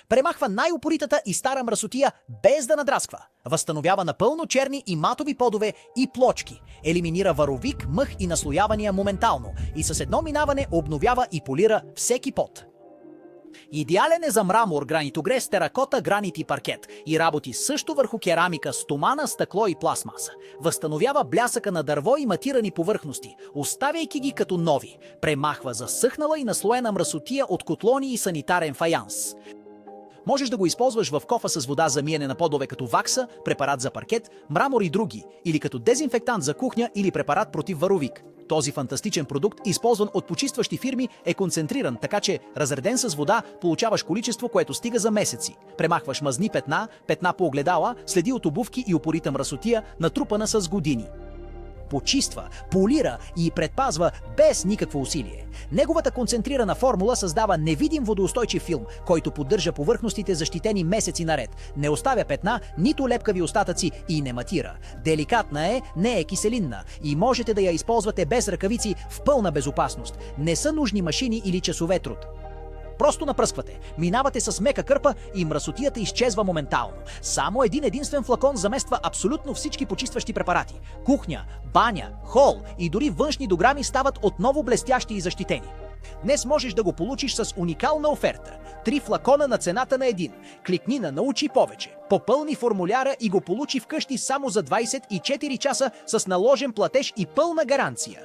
Премахва най-упоритата и стара мръсотия без да надрасква. Възстановява напълно черни и матови подове и плочки. Елиминира варовик, мъх и наслоявания моментално. И с едно минаване обновява и полира всеки пот. Идеален е за мрамор, гранитогрес, теракота, гранит и паркет. И работи също върху керамика, стомана, стъкло и пластмаса. Възстановява блясъка на дърво и матирани повърхности, оставяйки ги като нови. Премахва засъхнала и наслоена мръсотия от котлони и санитарен фаянс. Можеш да го използваш в кофа с вода за миене на подове като вакса, препарат за паркет, мрамор и други, или като дезинфектант за кухня или препарат против варовик. Този фантастичен продукт, използван от почистващи фирми, е концентриран, така че, разреден с вода, получаваш количество, което стига за месеци. Премахваш мазни петна, петна по огледала, следи от обувки и упорита мръсотия, натрупана с години. Почиства, полира и предпазва без никакво усилие. Неговата концентрирана формула създава невидим водоустойчив филм, който поддържа повърхностите защитени месеци наред. Не оставя петна, нито лепкави остатъци и не матира. Деликатна е, не е киселинна и можете да я използвате без ръкавици в пълна безопасност. Не са нужни машини или часове труд. Просто напръсквате, минавате с мека кърпа и мръсотията изчезва моментално. Само един единствен флакон замества абсолютно всички почистващи препарати. Кухня, баня, хол и дори външни дограми стават отново блестящи и защитени. Днес можеш да го получиш с уникална оферта. 3 флакона на цената на един. Кликни на "Научи повече", попълни формуляра и го получи вкъщи само за 24 часа с наложен платеж и пълна гаранция.